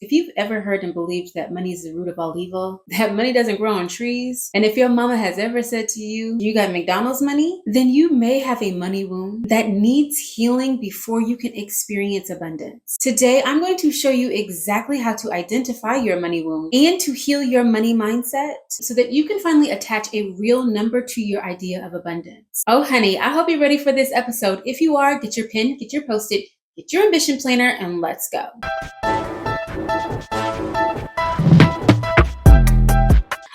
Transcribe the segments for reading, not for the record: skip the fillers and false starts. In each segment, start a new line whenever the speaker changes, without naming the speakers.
If you've ever heard and believed that money is the root of all evil, that money doesn't grow on trees, and if your mama has ever said to you, you got McDonald's money, then you may have a money wound that needs healing before you can experience abundance. Today, I'm going to show you exactly how to identify your money wound and to heal your money mindset so that you can finally attach a real number to your idea of abundance. Oh, honey, I hope you're ready for this episode. If you are, get your pen, get your Post-it, get your ambition planner, and let's go.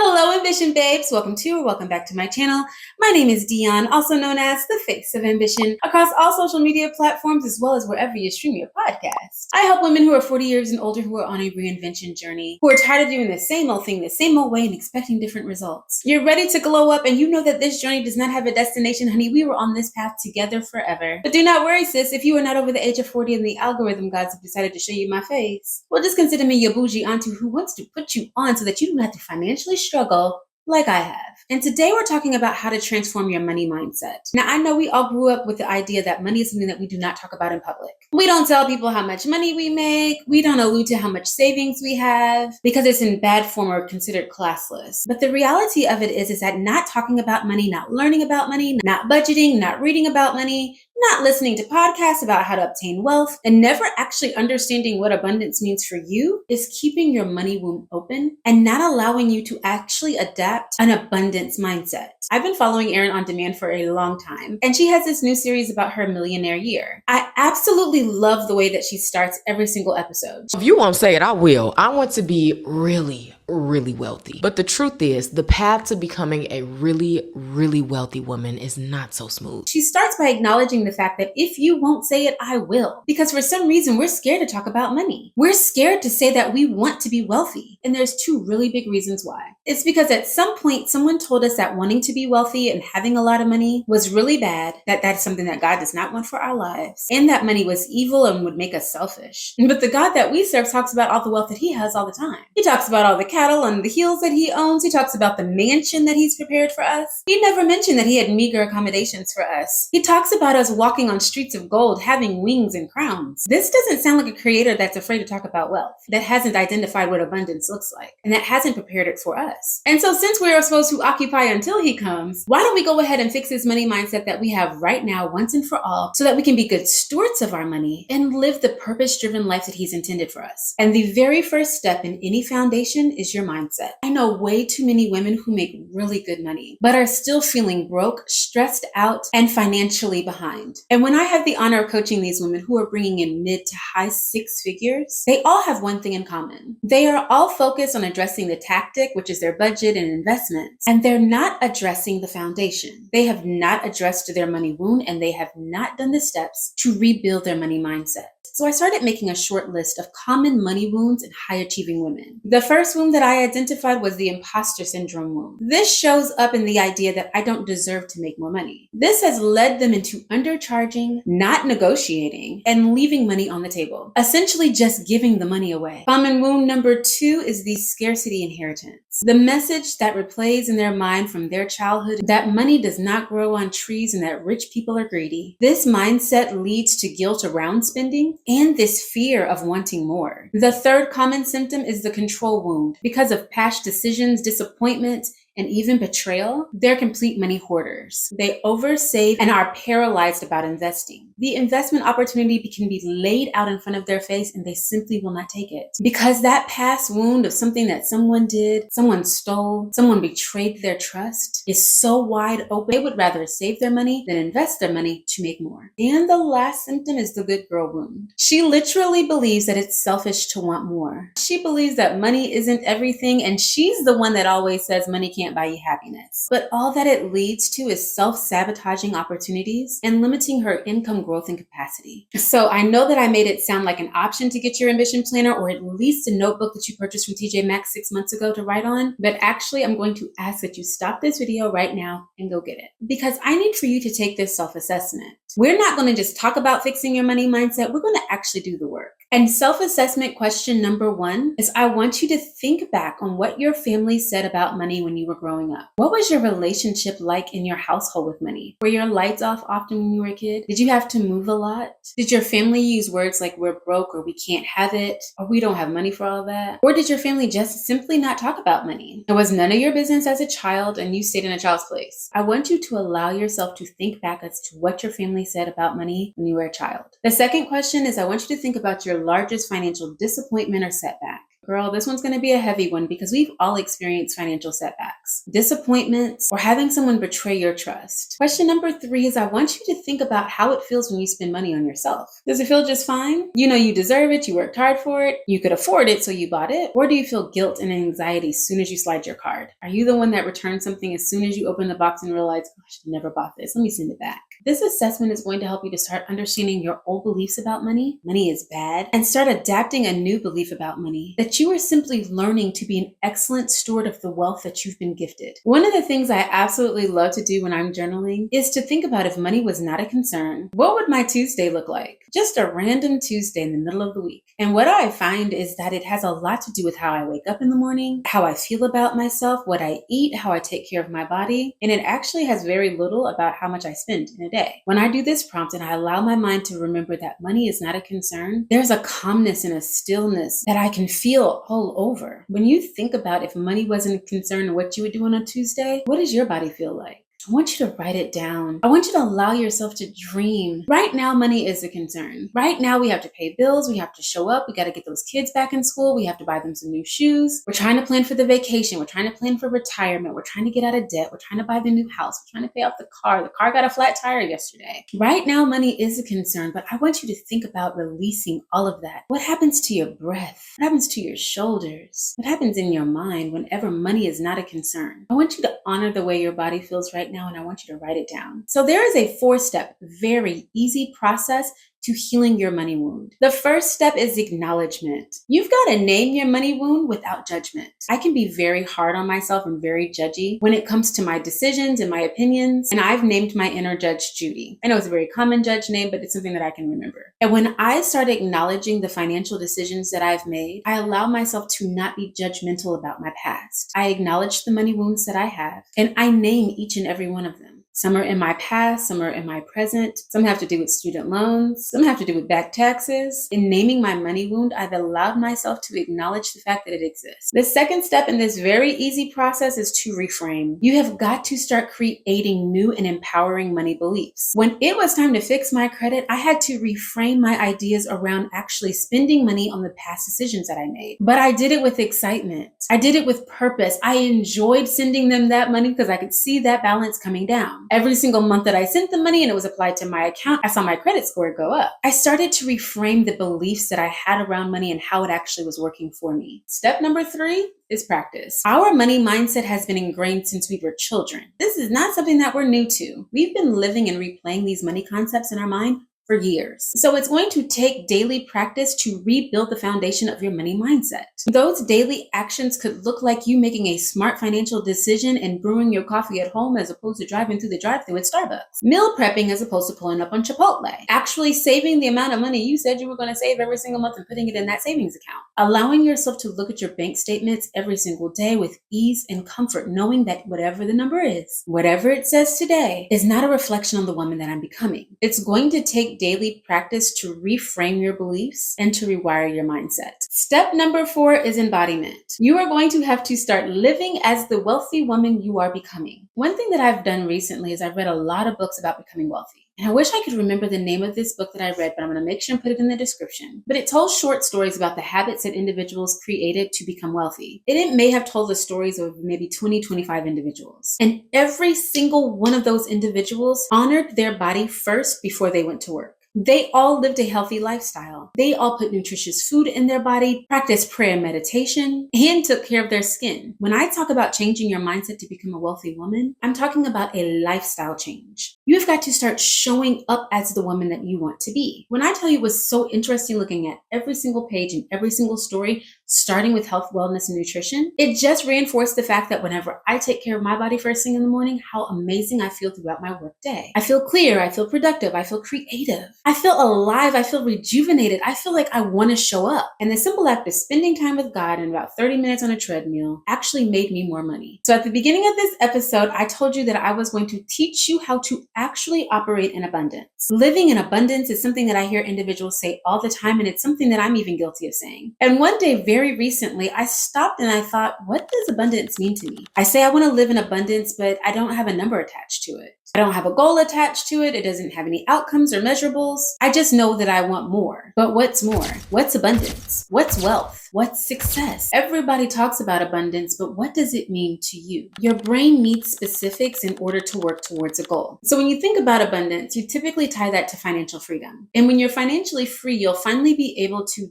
Hello, Ambition Babes. Welcome to or welcome back to my channel. My name is Dion, also known as the Face of Ambition, across all social media platforms as well as wherever you stream your podcast. I help women who are 40 years and older who are on a reinvention journey, who are tired of doing the same old thing the same old way and expecting different results. You're ready to glow up and you know that this journey does not have a destination, honey. We were on this path together forever. But do not worry, sis. If you are not over the age of 40 and the algorithm gods have decided to show you my face, well, just consider me your bougie auntie who wants to put you on so that you don't have to financially struggle like I have. And today we're talking about how to transform your money mindset. Now, I know we all grew up with the idea that money is something that we do not talk about in public. We don't tell people how much money we make. We don't allude to how much savings we have because it's in bad form or considered classless. But the reality of it is that not talking about money, not learning about money, not budgeting, not reading about money, not listening to podcasts about how to obtain wealth, and never actually understanding what abundance means for you is keeping your money womb open and not allowing you to actually adapt an abundance mindset. I've been following Erin on demand for a long time, and she has this new series about her Millionaire year. I absolutely love the way that she starts every single episode.
If you won't say it, I will. I want to be really wealthy. But the truth is, the path to becoming a really wealthy woman is not so smooth.
She starts by acknowledging the fact that if you won't say it, I will. Because for some reason, we're scared to talk about money. We're scared to say that we want to be wealthy. And there's two really big reasons why. It's because at some point, someone told us that wanting to be wealthy and having a lot of money was really bad, that that's something that God does not want for our lives, and that money was evil and would make us selfish. But the God that we serve talks about all the wealth that he has all the time. He talks about all the cattle and the hills that he owns. He talks about the mansion that he's prepared for us. He never mentioned that he had meager accommodations for us. He talks about us walking on streets of gold, having wings and crowns. This doesn't sound like a creator that's afraid to talk about wealth, that hasn't identified what abundance looks like, and that hasn't prepared it for us. And so since we are supposed to occupy until he comes, why don't we go ahead and fix this money mindset that we have right now once and for all so that we can be good stewards of our money and live the purpose-driven life that he's intended for us. And the very first step in any foundation is your mindset. I know way too many women who make really good money, but are still feeling broke, stressed out, and financially behind. And when I have the honor of coaching these women who are bringing in mid to high six figures, they all have one thing in common. They are all focused on addressing the tactic, which is their budget and investments, and they're not addressing the foundation. They have not addressed their money wound, and they have not done the steps to rebuild their money mindset. So I started making a short list of common money wounds in high-achieving women. The first wound that I identified was the imposter syndrome wound. This shows up in the idea that I don't deserve to make more money. This has led them into undercharging, not negotiating, and leaving money on the table, essentially just giving the money away. Common wound number 2 is the scarcity inheritance. The message that replays in their mind from their childhood that money does not grow on trees and that rich people are greedy. This mindset leads to guilt around spending and this fear of wanting more. The third common symptom is the control wound. Because of past decisions, disappointments, and even betrayal, they're complete money hoarders. They oversave and are paralyzed about investing. The investment opportunity can be laid out in front of their face and they simply will not take it. Because that past wound of something that someone did, someone stole, someone betrayed their trust is so wide open, they would rather save their money than invest their money to make more. And the last symptom is the good girl wound. She literally believes that it's selfish to want more. She believes that money isn't everything, and she's the one that always says money can't buy you happiness. But all that it leads to is self-sabotaging opportunities and limiting her income growth and capacity. So I know that I made it sound like an option to get your ambition planner or at least a notebook that you purchased from TJ Maxx 6 months ago to write on, but actually I'm going to ask that you stop this video right now and go get it. Because I need for you to take this self-assessment. We're not going to just talk about fixing your money mindset, we're going to actually do the work. And self-assessment question number 1 is I want you to think back on what your family said about money when you were growing up? What was your relationship like in your household with money? Were your lights off often when you were a kid? Did you have to move a lot? Did your family use words like we're broke or we can't have it or we don't have money for all that? Or did your family just simply not talk about money? It was none of your business as a child and you stayed in a child's place. I want you to allow yourself to think back as to what your family said about money when you were a child. The second question is I want you to think about your largest financial disappointment or setback. Girl, this one's going to be a heavy one because we've all experienced financial setbacks, disappointments, or having someone betray your trust. Question number 3 is I want you to think about how it feels when you spend money on yourself. Does it feel just fine? You know you deserve it, you worked hard for it, you could afford it, so you bought it? Or do you feel guilt and anxiety as soon as you slide your card? Are you the one that returns something as soon as you open the box and realize, oh, I should never bought this, let me send it back? This assessment is going to help you to start understanding your old beliefs about money. Money is bad. And start adapting a new belief about money, that you are simply learning to be an excellent steward of the wealth that you've been gifted. One of the things I absolutely love to do when I'm journaling is to think about if money was not a concern, what would my Tuesday look like? Just a random Tuesday in the middle of the week. And what I find is that it has a lot to do with how I wake up in the morning, how I feel about myself, what I eat, how I take care of my body. And it actually has very little about how much I spend in a day. When I do this prompt and I allow my mind to remember that money is not a concern, there's a calmness and a stillness that I can feel all over. When you think about if money wasn't a concern, what you would do on a Tuesday, what does your body feel like? I want you to write it down. I want you to allow yourself to dream. Right now, money is a concern. Right now, we have to pay bills. We have to show up. We got to get those kids back in school. We have to buy them some new shoes. We're trying to plan for the vacation. We're trying to plan for retirement. We're trying to get out of debt. We're trying to buy the new house. We're trying to pay off the car. The car got a flat tire yesterday. Right now, money is a concern, but I want you to think about releasing all of that. What happens to your breath? What happens to your shoulders? What happens in your mind whenever money is not a concern? I want you to honor the way your body feels right now, and I want you to write it down. So there is a 4-step, very easy process to healing your money wound. The first step is acknowledgement. You've got to name your money wound without judgment. I can be very hard on myself and very judgy when it comes to my decisions and my opinions, and I've named my inner judge Judy. I know it's a very common judge name, but it's something that I can remember. And when I start acknowledging the financial decisions that I've made, I allow myself to not be judgmental about my past. I acknowledge the money wounds that I have, and I name each and every one of them. Some are in my past, some are in my present, some have to do with student loans, some have to do with back taxes. In naming my money wound, I've allowed myself to acknowledge the fact that it exists. The second step in this very easy process is to reframe. You have got to start creating new and empowering money beliefs. When it was time to fix my credit, I had to reframe my ideas around actually spending money on the past decisions that I made. But I did it with excitement. I did it with purpose. I enjoyed sending them that money because I could see that balance coming down. Every single month that I sent the money and it was applied to my account, I saw my credit score go up. I started to reframe the beliefs that I had around money and how it actually was working for me. Step number 3 is practice. Our money mindset has been ingrained since we were children. This is not something that we're new to. We've been living and replaying these money concepts in our mind for years. So it's going to take daily practice to rebuild the foundation of your money mindset. Those daily actions could look like you making a smart financial decision and brewing your coffee at home as opposed to driving through the drive-thru at Starbucks. Meal prepping as opposed to pulling up on Chipotle. Actually saving the amount of money you said you were going to save every single month and putting it in that savings account. Allowing yourself to look at your bank statements every single day with ease and comfort, knowing that whatever the number is, whatever it says today, is not a reflection on the woman that I'm becoming. It's going to take daily practice to reframe your beliefs and to rewire your mindset. Step number 4 is embodiment. You are going to have to start living as the wealthy woman you are becoming. One thing that I've done recently is I've read a lot of books about becoming wealthy. And I wish I could remember the name of this book that I read, but I'm going to make sure and put it in the description. But it told short stories about the habits that individuals created to become wealthy. It may have told the stories of maybe 20, 25 individuals. And every single one of those individuals honored their body first before they went to work. They all lived a healthy lifestyle. They all put nutritious food in their body, practiced prayer and meditation, and took care of their skin. When I talk about changing your mindset to become a wealthy woman, I'm talking about a lifestyle change. You have got to start showing up as the woman that you want to be. When I tell you it was so interesting looking at every single page and every single story, starting with health, wellness, and nutrition, it just reinforced the fact that whenever I take care of my body first thing in the morning, how amazing I feel throughout my work day. I feel clear, I feel productive, I feel creative, I feel alive, I feel rejuvenated, I feel like I want to show up. And the simple act of spending time with God and about 30 minutes on a treadmill actually made me more money. So at the beginning of this episode, I told you that I was going to teach you how to actually operate in abundance. Living in abundance is something that I hear individuals say all the time, and it's something that I'm even guilty of saying. And one day, very recently, I stopped and I thought, what does abundance mean to me? I say I want to live in abundance, but I don't have a number attached to it. I don't have a goal attached to it. It doesn't have any outcomes or measurables. I just know that I want more. But what's more? What's abundance? What's wealth? What's success? Everybody talks about abundance, but what does it mean to you? Your brain needs specifics in order to work towards a goal. So when you think about abundance, you typically tie that to financial freedom. And when you're financially free, you'll finally be able to ...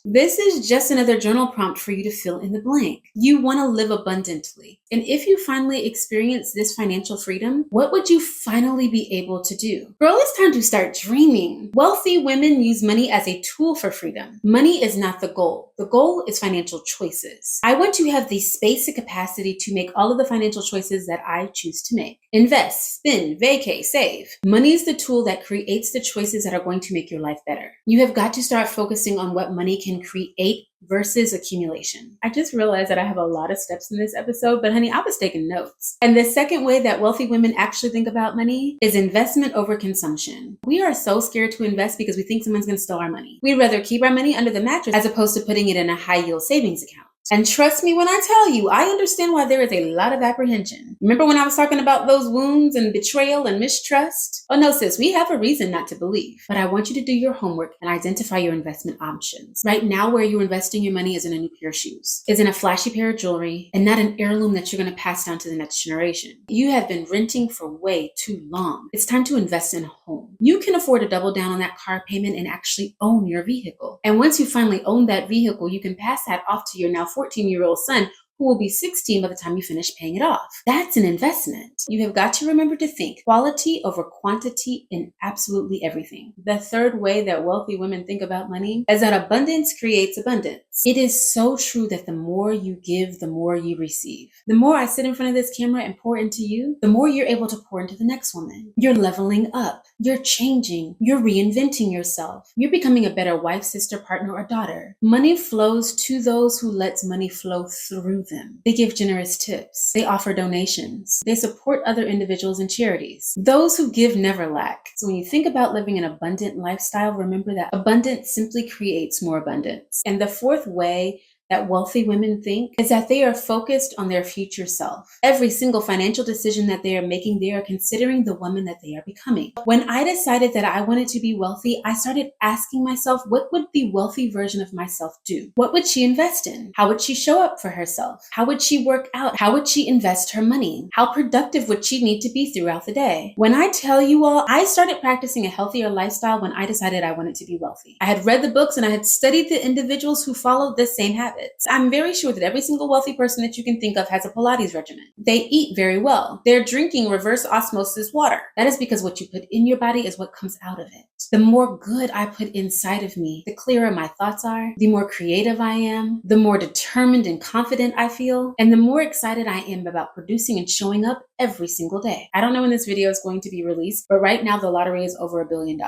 This is just another journal prompt for you to fill in the blank. You want to live abundantly. And if you finally experience this financial freedom, what would you finally be able to do? Girl, it's time to start dreaming. Wealthy women use money as a tool for freedom. Money is not the goal. The goal is financial choices. I want to have the space and capacity to make all of the financial choices that I choose to make. Invest, spend, vacay, save. Money is the tool that creates the choices that are going to make your life better. You have got to start focusing on what money can create versus accumulation. I just realized that I have a lot of steps in this episode, but honey, I was taking notes. And the second way that wealthy women actually think about money is investment over consumption. We are so scared to invest because we think someone's going to steal our money. We'd rather keep our money under the mattress as opposed to putting it in a high yield savings account. And trust me when I tell you, I understand why there is a lot of apprehension. Remember when I was talking about those wounds and betrayal and mistrust? Oh no, sis, we have a reason not to believe. But I want you to do your homework and identify your investment options. Right now, where you're investing your money is in a new pair of shoes, is in a flashy pair of jewelry, and not an heirloom that you're going to pass down to the next generation. You have been renting for way too long. It's time to invest in a home. You can afford to double down on that car payment and actually own your vehicle. And once you finally own that vehicle, you can pass that off to your now 14-year-old son, who will be 16 by the time you finish paying it off. That's an investment. You have got to remember to think quality over quantity in absolutely everything. The third way that wealthy women think about money is that abundance creates abundance. It is so true that the more you give, the more you receive. The more I sit in front of this camera and pour into you, the more you're able to pour into the next woman. You're leveling up. You're changing. You're reinventing yourself. You're becoming a better wife, sister, partner, or daughter. Money flows to those who lets money flow through them. They give generous tips. They offer donations. They support other individuals and charities. Those who give never lack. So when you think about living an abundant lifestyle, remember that abundance simply creates more abundance. And the fourth way that wealthy women think is that they are focused on their future self. Every single financial decision that they are making, they are considering the woman that they are becoming. When I decided that I wanted to be wealthy, I started asking myself, what would the wealthy version of myself do? What would she invest in? How would she show up for herself? How would she work out? How would she invest her money? How productive would she need to be throughout the day? When I tell you all, I started practicing a healthier lifestyle when I decided I wanted to be wealthy. I had read the books and I had studied the individuals who followed the same habits. I'm very sure that every single wealthy person that you can think of has a Pilates regimen. They eat very well. They're drinking reverse osmosis water. That is because what you put in your body is what comes out of it. The more good I put inside of me, the clearer my thoughts are, the more creative I am, the more determined and confident I feel, and the more excited I am about producing and showing up every single day. I don't know when this video is going to be released, but right now the lottery is over $1 billion.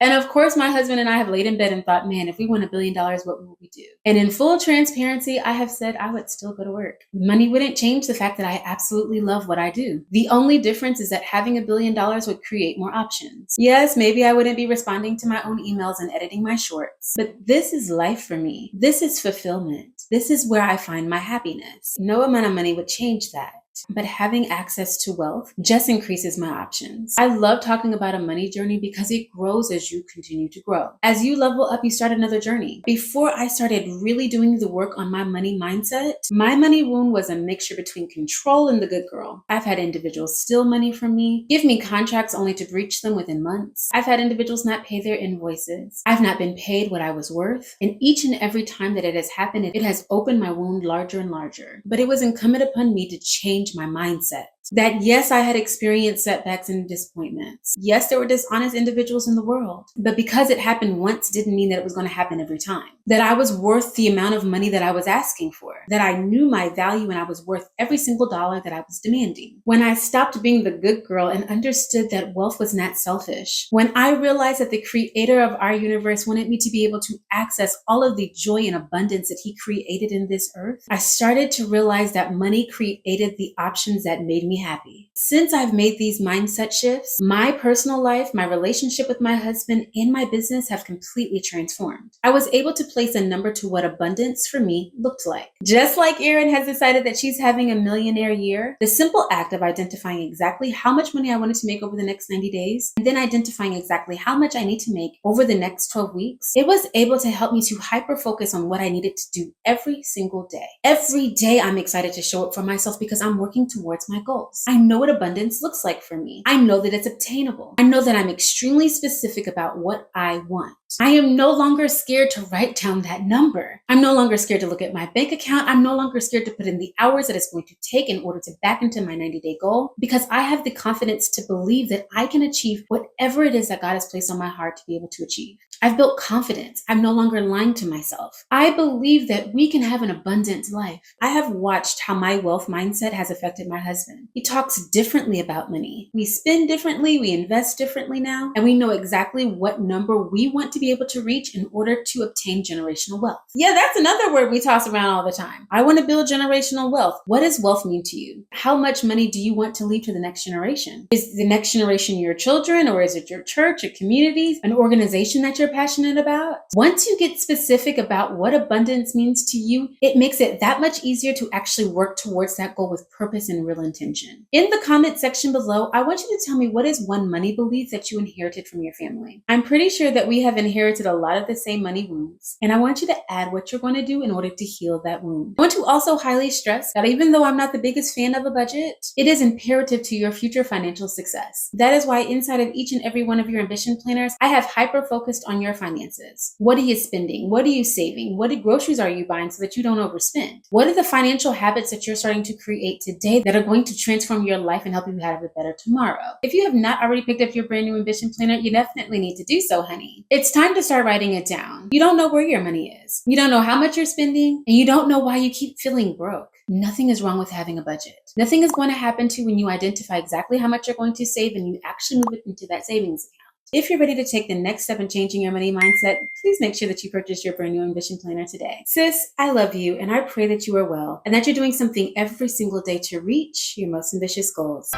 And of course, my husband and I have laid in bed and thought, man, if we won $1 billion, what would we do? And in full transparency, I have said I would still go to work. Money wouldn't change the fact that I absolutely love what I do. The only difference is that having $1 billion would create more options. Yes, maybe I wouldn't be responding to my own emails and editing my shorts, but this is life for me. This is fulfillment. This is where I find my happiness. No amount of money would change that. But having access to wealth just increases my options. I love talking about a money journey because it grows as you continue to grow. As you level up, you start another journey. Before I started really doing the work on my money mindset, my money wound was a mixture between control and the good girl. I've had individuals steal money from me, give me contracts only to breach them within months. I've had individuals not pay their invoices. I've not been paid what I was worth. And each and every time that it has happened, it has opened my wound larger and larger. But it was incumbent upon me to change my mindset. That yes, I had experienced setbacks and disappointments. Yes, there were dishonest individuals in the world, but because it happened once didn't mean that it was going to happen every time. That I was worth the amount of money that I was asking for. That I knew my value and I was worth every single dollar that I was demanding. When I stopped being the good girl and understood that wealth was not selfish. When I realized that the creator of our universe wanted me to be able to access all of the joy and abundance that he created in this earth, I started to realize that money created the options that made me happy. Since I've made these mindset shifts, my personal life, my relationship with my husband, and my business have completely transformed. I was able to place a number to what abundance for me looked like. Just like Erin has decided that she's having a millionaire year, the simple act of identifying exactly how much money I wanted to make over the next 90 days, and then identifying exactly how much I need to make over the next 12 weeks, it was able to help me to hyper focus on what I needed to do every single day. Every day I'm excited to show up for myself because I'm working towards my goals. I know what abundance looks like for me. I know that it's obtainable. I know that I'm extremely specific about what I want. I am no longer scared to write down that number. I'm no longer scared to look at my bank account. I'm no longer scared to put in the hours that it's going to take in order to back into my 90-day goal because I have the confidence to believe that I can achieve whatever it is that God has placed on my heart to be able to achieve. I've built confidence. I'm no longer lying to myself. I believe that we can have an abundant life. I have watched how my wealth mindset has affected my husband. He talks differently about money. We spend differently, we invest differently now, and we know exactly what number we want to be able to reach in order to obtain generational wealth. Yeah, that's another word we toss around all the time. I want to build generational wealth. What does wealth mean to you? How much money do you want to leave to the next generation? Is the next generation your children, or is it your church, a community, an organization that you're passionate about? Once you get specific about what abundance means to you, it makes it that much easier to actually work towards that goal with purpose and real intention. In the comment section below, I want you to tell me what is one money belief that you inherited from your family. I'm pretty sure that we have inherited a lot of the same money wounds, and I want you to add what you're going to do in order to heal that wound. I want to also highly stress that even though I'm not the biggest fan of a budget, it is imperative to your future financial success. That is why inside of each and every one of your ambition planners, I have hyper-focused on your finances. What are you spending? What are you saving? What groceries are you buying so that you don't overspend? What are the financial habits that you're starting to create today that are going to transform your life and help you have a better tomorrow? If you have not already picked up your brand new ambition planner, you definitely need to do so, honey. It's time to start writing it down. You don't know where your money is. You don't know how much you're spending, and you don't know why you keep feeling broke. Nothing is wrong with having a budget. Nothing is going to happen to you when you identify exactly how much you're going to save and you actually move it into that savings account. If you're ready to take the next step in changing your money mindset, please make sure that you purchase your brand new ambition planner today. Sis, I love you, and I pray that you are well and that you're doing something every single day to reach your most ambitious goals.